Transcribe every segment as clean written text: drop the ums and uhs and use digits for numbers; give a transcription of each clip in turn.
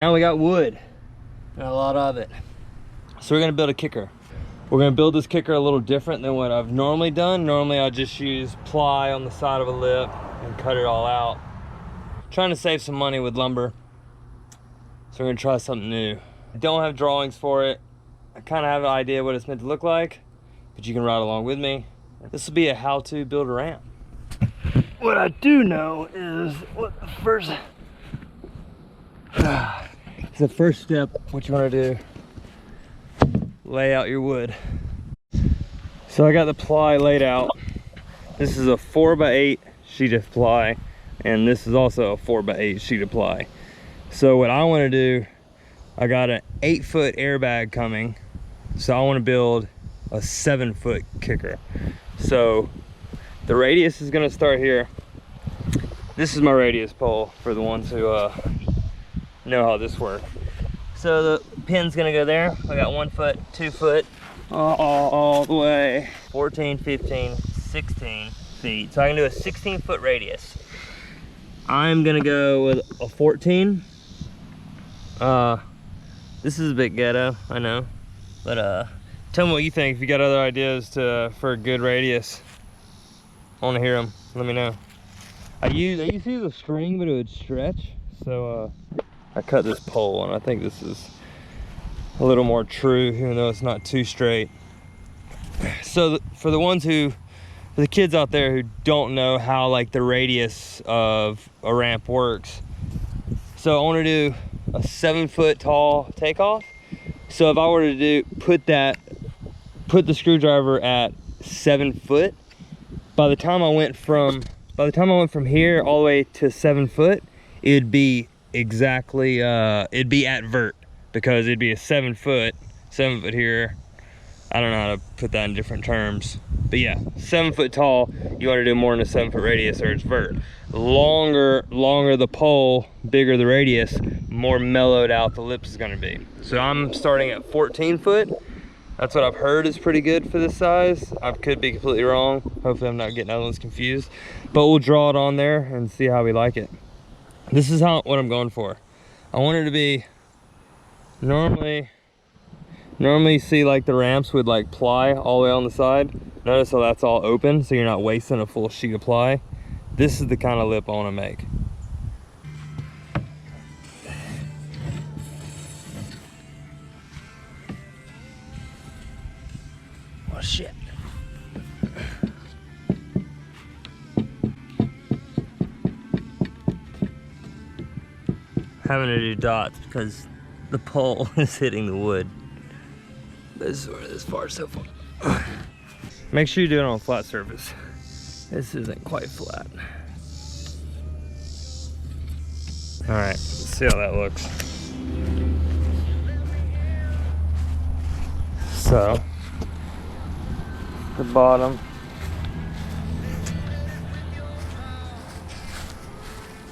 Now we got wood, and a lot of it. So we're gonna build a kicker. We're gonna build this kicker a little different than what I've normally done. Normally I just use ply on the side of a lip and cut it all out. Trying to save some money with lumber. So we're gonna try something new. I don't have drawings for it. I kind of have an idea what it's meant to look like, but you can ride along with me. This will be a how-to build a ramp. What I do know is what the first step, what you want to do, lay out your wood. So I got the ply laid out. This is a 4x8 sheet of ply, and this is also a 4x8 sheet of ply. So what I want to do, I got an 8-foot airbag coming, so I want to build a 7-foot kicker. So the radius is going to start here. This is my radius pole for the ones who know how this works. So the pin's gonna go there. I got 1 foot, 2 foot, all the way 14, 15, 16 feet. So I can do a 16-foot radius. I'm gonna go with a 14. This is a bit ghetto, I know, but tell me what you think. If you got other ideas for a good radius, I want to hear them. Let me know. I used to use a string, but it would stretch, so I cut this pole, and I think this is a little more true, even though it's not too straight. So for the kids out there who don't know how like the radius of a ramp works, so I want to do a 7-foot tall takeoff. So if I were to put the screwdriver at 7 foot, by the time I went from here all the way to 7 foot, it'd be exactly it'd be at vert, because it'd be a 7 foot here. I don't know how to put that in different terms, but yeah, 7 foot tall, you want to do more than a 7-foot radius or it's vert. Longer the pole, bigger the radius, more mellowed out the lips is going to be. So I'm starting at 14 foot. That's what I've heard is pretty good for this size. I could be completely wrong. Hopefully I'm not getting other ones confused, but we'll draw it on there and see how we like it. This is what I'm going for. I want it to be, normally you see like the ramps with like ply all the way on the side. Notice how that's all open, so you're not wasting a full sheet of ply. This is the kind of lip I want to make. Oh shit. Having to do dots because the pole is hitting the wood. This is where this far so far. Make sure you do it on a flat surface. This isn't quite flat. All right, let's see how that looks. So, the bottom.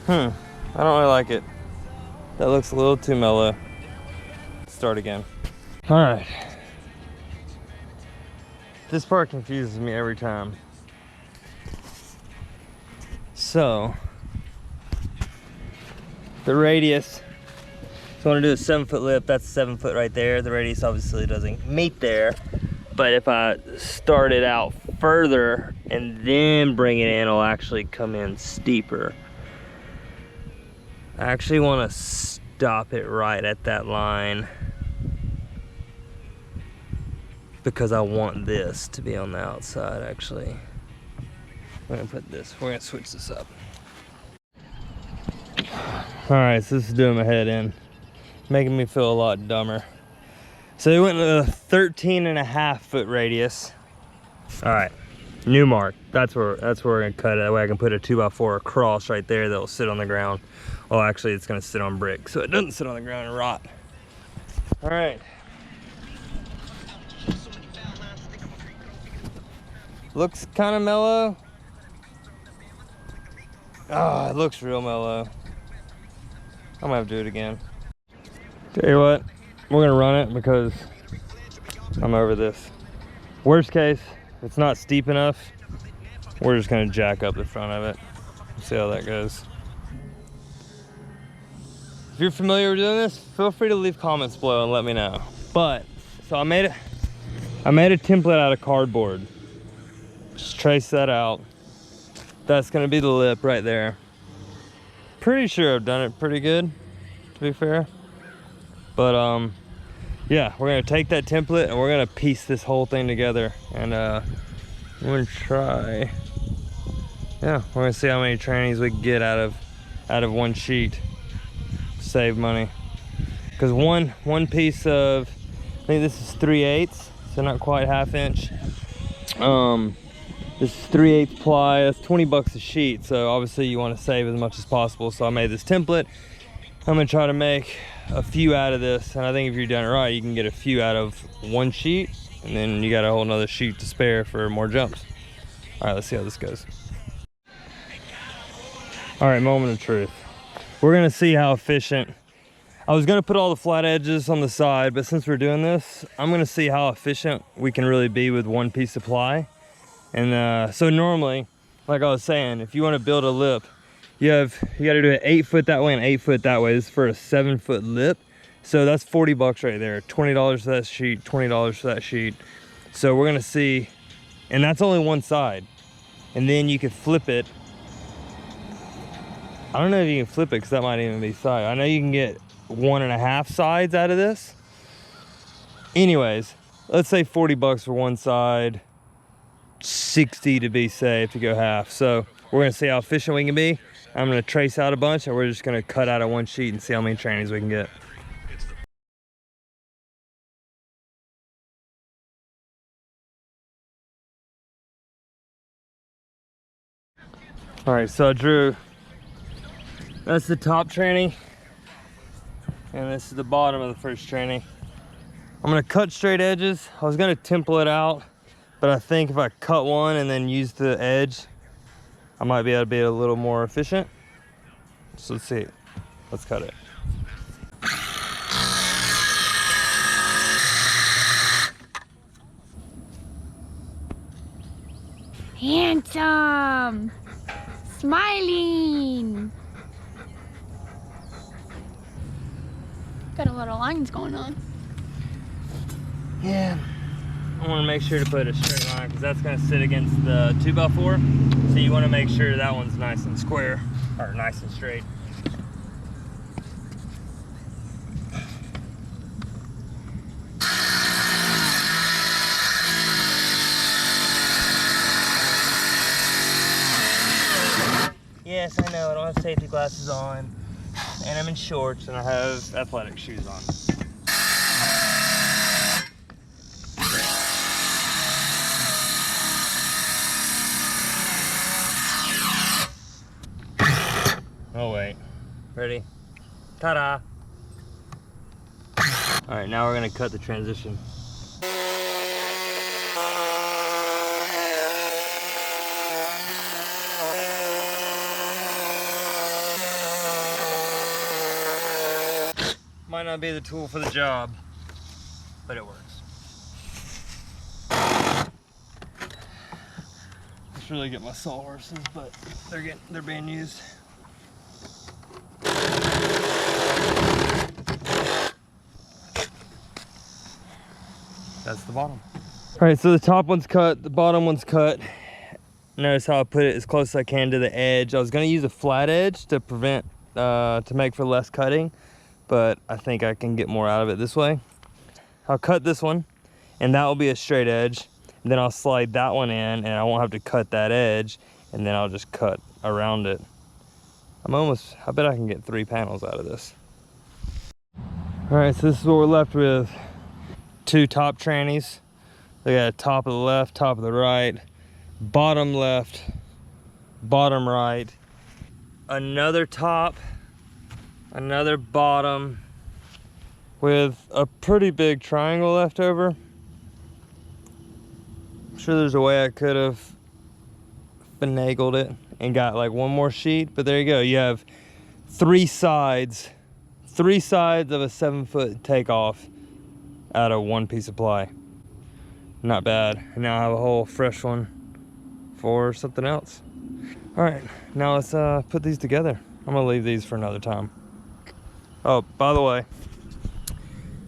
I don't really like it. That looks a little too mellow. Let's start again. All right. This part confuses me every time. So, the radius, so I want to do a 7-foot lip, that's 7 foot right there. The radius obviously doesn't meet there, but if I start it out further and then bring it in, it'll actually come in steeper. I actually want to stop it right at that line because I want this to be on the outside. Actually, we're gonna switch this up. All right, so this is doing my head in, making me feel a lot dumber. So we went with a 13.5-foot radius. All right, new mark. That's where we're gonna cut it. That way I can put a 2x4 across right there that'll sit on the ground. Oh, actually it's gonna sit on brick, so it doesn't sit on the ground and rot. All right. Looks kind of mellow. Oh, it looks real mellow. I'm gonna have to do it again. Tell you what, we're gonna run it because I'm over this. Worst case, if it's not steep enough, we're just gonna jack up the front of it. See how that goes. If you're familiar with doing this, feel free to leave comments below and let me know. But, so I made a template out of cardboard. Just trace that out. That's gonna be the lip right there. Pretty sure I've done it pretty good, to be fair. But yeah, we're gonna take that template and we're gonna piece this whole thing together. And we're gonna try, yeah, we're gonna see how many trannies we can get out of one sheet. Save money. Because one piece of, I think this is 3/8, so not quite 1/2 inch. This is 3/8 ply, that's 20 bucks a sheet. So obviously you want to save as much as possible. So I made this template. I'm gonna try to make a few out of this. And I think if you're done it right, you can get a few out of one sheet. And then you got a whole nother sheet to spare for more jumps. All right, let's see how this goes. All right, moment of truth. We're gonna see how efficient. I was gonna put all the flat edges on the side, but since we're doing this, I'm gonna see how efficient we can really be with one piece of ply. And so normally, like I was saying, if you want to build a lip, you got to do it 8 foot that way and 8 foot that way. This is for a 7 foot lip, so that's 40 bucks right there. $20 for that sheet, $20 for that sheet. So we're gonna see, and that's only one side. And then you could flip it. I don't know if you can flip it because that might even be side. I know you can get 1.5 sides out of this. Anyways, let's say 40 bucks for one side. 60 to be safe to go half. So we're gonna see how efficient we can be. I'm gonna trace out a bunch and we're just gonna cut out of one sheet and see how many trannies we can get. All right, so I drew, that's the top tranny and this is the bottom of the first tranny. I'm gonna cut straight edges. I was gonna template it out, but I think if I cut one and then use the edge, I might be able to be a little more efficient. So let's see, let's cut it. Handsome, smiling. Got a lot of lines going on. Yeah. I want to make sure to put a straight line because that's going to sit against the 2x4. So you want to make sure that one's nice and square, or nice and straight. Yes, I know, I don't have safety glasses on, and I'm in shorts, and I have athletic shoes on. Oh wait, ready? Ta-da! All right, now we're gonna cut the transition. Might not be the tool for the job, but it works. I should really get my sawhorses, but they're being used. That's the bottom. All right, so the top one's cut, the bottom one's cut. Notice how I put it as close as I can to the edge. I was gonna use a flat edge to prevent, to make for less cutting, but I think I can get more out of it this way. I'll cut this one, and that will be a straight edge. And then I'll slide that one in, and I won't have to cut that edge, and then I'll just cut around it. I bet I can get 3 panels out of this. All right, so this is what we're left with. 2 top trannies. They got a top of the left, top of the right, bottom left, bottom right, another top, another bottom with a pretty big triangle left over. I'm sure there's a way I could have finagled it and got like one more sheet, but there you go. You have 3 sides of a 7-foot takeoff out of one piece of ply. Not bad. And now I have a whole fresh one for something else. All right, now let's put these together. I'm gonna leave these for another time. Oh, by the way,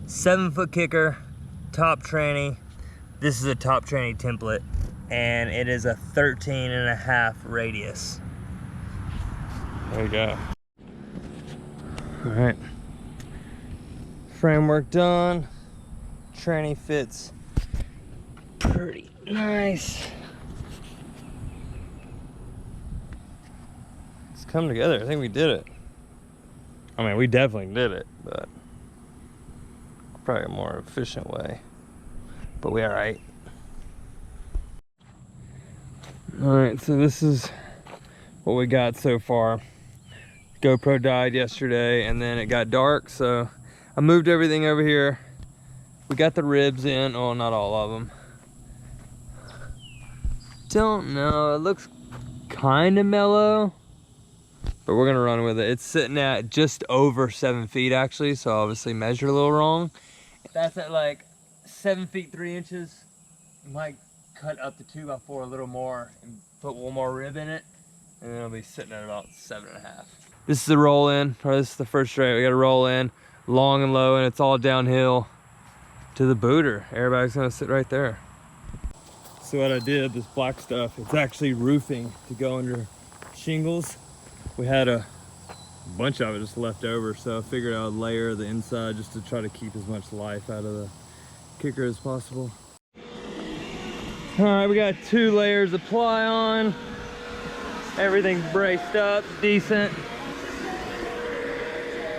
7-foot kicker, top tranny. This is a top tranny template, and it is a 13.5 radius. There you go. All right, framework done. Tranny fits pretty nice. It's come together. I think we did it. I mean, we definitely did it, but probably a more efficient way. But we all right. All right, so this is what we got so far. GoPro died yesterday, and then it got dark, so I moved everything over here. We got the ribs in. Oh, not all of them. Don't know. It looks kind of mellow, but we're gonna run with it. It's sitting at just over 7 feet actually, so obviously measured a little wrong. That's at like 7 feet 3 inches. You might cut up the 2x4 a little more and put one more rib in it, and then it'll be sitting at about 7.5. This is the roll in, or this is the first straight. We got to roll in long and low, and it's all downhill to the booter. Airbag's gonna sit right there. So what I did, this black stuff, it's actually roofing to go under shingles. We had a bunch of it just left over, so I figured I would layer the inside just to try to keep as much life out of the kicker as possible. All right, we got 2 layers of ply on. Everything's braced up, decent.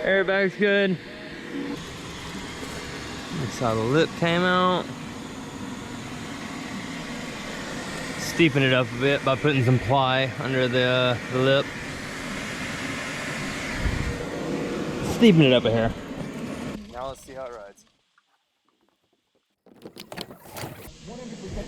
Airbag's good. That's how the lip came out. Steepen it up a bit by putting some ply under the lip. Steepen it up a hair. Now let's see how it rides. 100%.